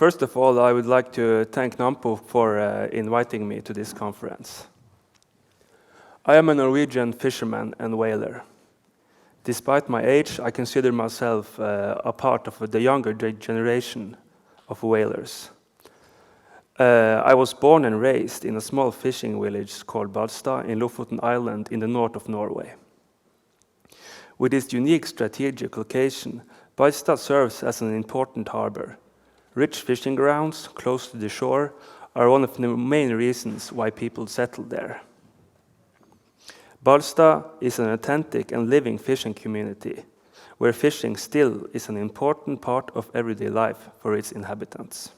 First of all, I would like to thank NAMMCO for inviting me to this conference. I am a Norwegian fisherman and whaler. Despite my age, I consider myself a part of the younger generation of whalers. I was born and raised in a small fishing village called Bjarne in Lofoten Island in the north of Norway. With its unique strategic location, Bjarne serves as an important harbor. Rich fishing grounds close to the shore are one of the main reasons why people settle there. Bjarne is an authentic and living fishing community, where fishing still is an important part of everyday life for its inhabitants.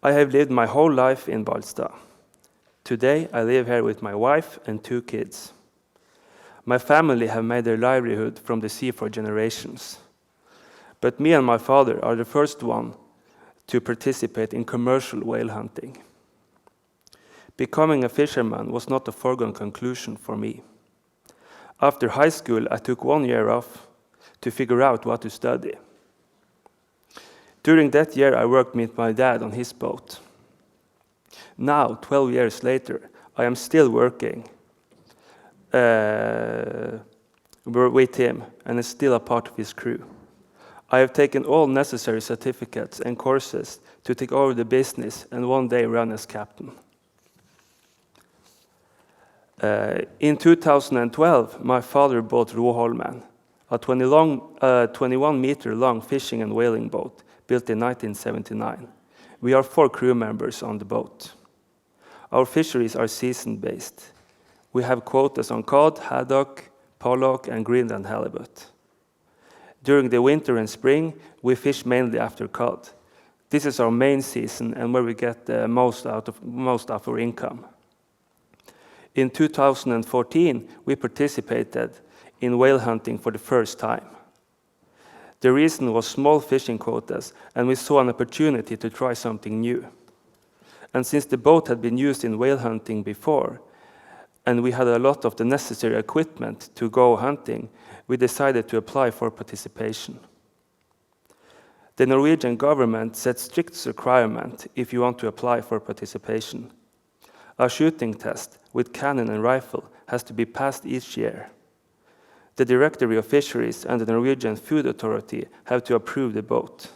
I have lived my whole life in Bjarne. Today I live here with my wife and 2 kids. My family have made their livelihood from the sea for generations. But me and my father are the first one to participate in commercial whale hunting. Becoming a fisherman was not a foregone conclusion for me. After high school, I took 1 year off to figure out what to study. During that year, I worked with my dad on his boat. Now, 12 years later, I am still working with him and is still a part of his crew. I have taken all necessary certificates and courses to take over the business and one day run as captain. In 2012, my father bought Tórshavn, a 21-meter-long fishing and whaling boat built in 1979. We are 4 crew members on the boat. Our fisheries are season-based. We have quotas on cod, haddock, pollock, and Greenland halibut. During the winter and spring, we fish mainly after cod. This is our main season and where we get the most out of our income. In 2014, we participated in whale hunting for the first time. The reason was small fishing quotas, and we saw an opportunity to try something new. And since the boat had been used in whale hunting before, and we had a lot of the necessary equipment to go hunting, we decided to apply for participation. The Norwegian government set strict requirements if you want to apply for participation. A shooting test with cannon and rifle has to be passed each year. The Directorate of Fisheries and the Norwegian Food Authority have to approve the boat.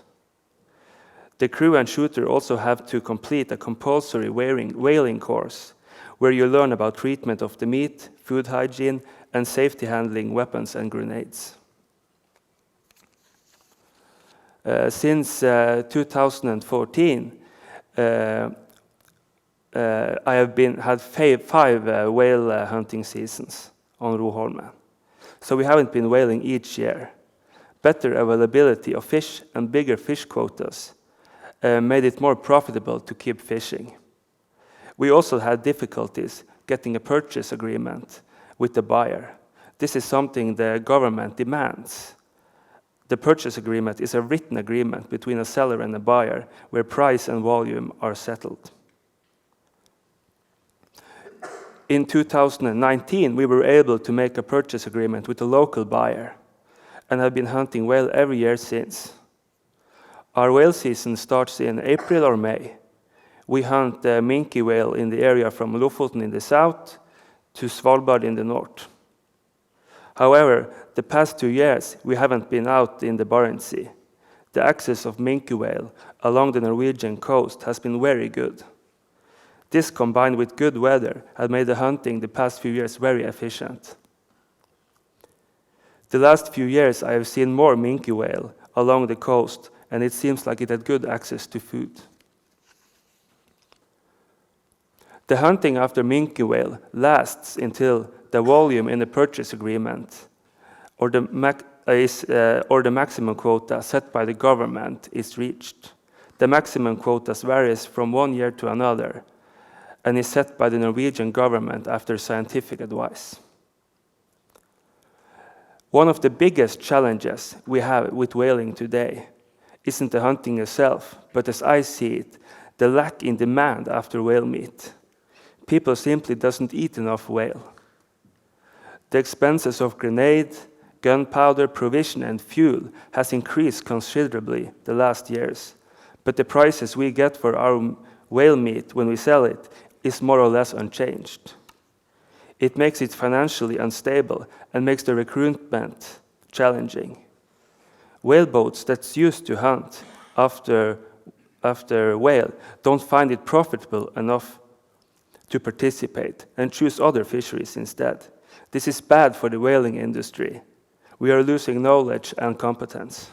The crew and shooter also have to complete a compulsory whaling course, where you learn about treatment of the meat, food hygiene, and safety handling weapons and grenades. Since 2014, I have had 5 whale hunting seasons on Tórshavn. So we haven't been whaling each year. Better availability of fish and bigger fish quotas made it more profitable to keep fishing. We also had difficulties getting a purchase agreement with the buyer. This is something the government demands. The purchase agreement is a written agreement between a seller and a buyer where price and volume are settled. In 2019, we were able to make a purchase agreement with a local buyer and have been hunting whale every year since. Our whale season starts in April or May. We hunt the Minke whale in the area from Lofoten in the south to Svalbard in the north. However, the past 2 years, we haven't been out in the Barents Sea. The access of Minke whale along the Norwegian coast has been very good. This, combined with good weather, has made the hunting the past few years very efficient. The last few years, I have seen more Minke whale along the coast, and it seems like it had good access to food. The hunting after Minke whale lasts until the volume in the purchase agreement or the maximum quota set by the government is reached. The maximum quotas varies from 1 year to another and is set by the Norwegian government after scientific advice. One of the biggest challenges we have with whaling today isn't the hunting itself, but as I see it, the lack in demand after whale meat. People simply doesn't eat enough whale. The expenses of grenade, gunpowder, provision and fuel has increased considerably the last years, but the prices we get for our whale meat when we sell it is more or less unchanged. It makes it financially unstable and makes the recruitment challenging. Whaleboats that's used to hunt after whale don't find it profitable enough to participate and choose other fisheries instead. This is bad for the whaling industry. We are losing knowledge and competence.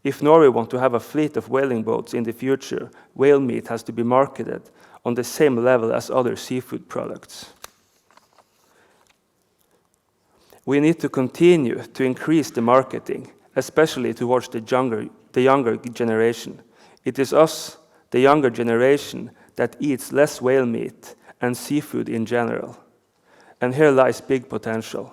If Norway wants to have a fleet of whaling boats in the future, whale meat has to be marketed on the same level as other seafood products. We need to continue to increase the marketing, especially towards the younger generation. It is us, the younger generation, that eats less whale meat and seafood in general. And here lies big potential.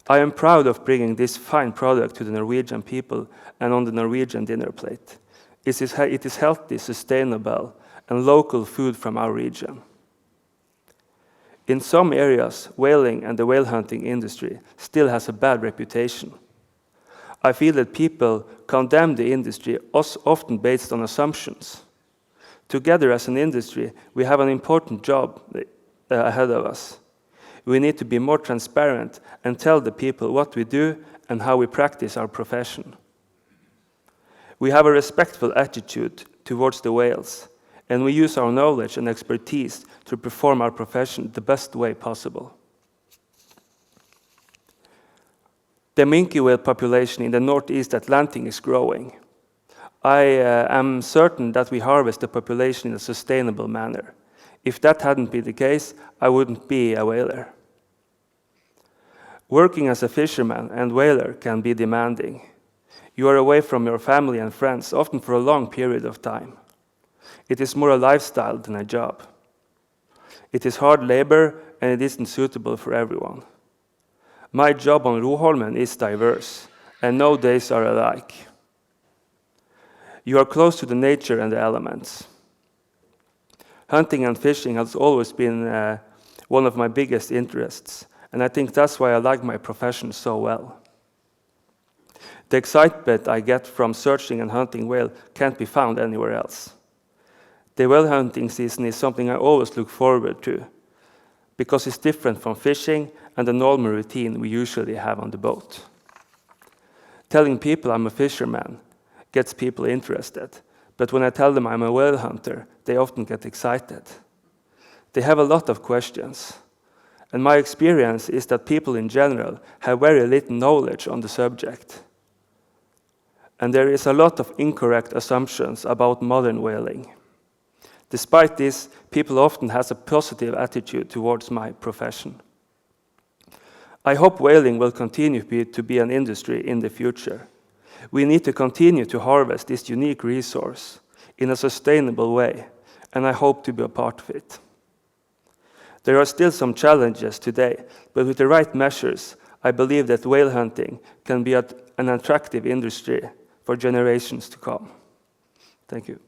I am proud of bringing this fine product to the Norwegian people and on the Norwegian dinner plate. It is healthy, sustainable, and local food from our region. In some areas, whaling and the whale hunting industry still has a bad reputation. I feel that people condemn the industry often based on assumptions. Together as an industry, we have an important job ahead of us. We need to be more transparent and tell the people what we do and how we practice our profession. We have a respectful attitude towards the whales, and we use our knowledge and expertise to perform our profession the best way possible. The minke whale population in the Northeast Atlantic is growing. I am certain that we harvest the population in a sustainable manner. If that hadn't been the case, I wouldn't be a whaler. Working as a fisherman and whaler can be demanding. You are away from your family and friends, often for a long period of time. It is more a lifestyle than a job. It is hard labor and it isn't suitable for everyone. My job on Tórshavn is diverse, and no days are alike. You are close to the nature and the elements. Hunting and fishing has always been one of my biggest interests, and I think that's why I like my profession so well. The excitement I get from searching and hunting whale can't be found anywhere else. The whale hunting season is something I always look forward to, because it's different from fishing and the normal routine we usually have on the boat. Telling people I'm a fisherman gets people interested, but when I tell them I'm a whale hunter, they often get excited. They have a lot of questions, and my experience is that people in general have very little knowledge on the subject. And there is a lot of incorrect assumptions about modern whaling. Despite this, people often have a positive attitude towards my profession. I hope whaling will continue to be an industry in the future. We need to continue to harvest this unique resource in a sustainable way, and I hope to be a part of it. There are still some challenges today, but with the right measures, I believe that whale hunting can be an attractive industry for generations to come. Thank you.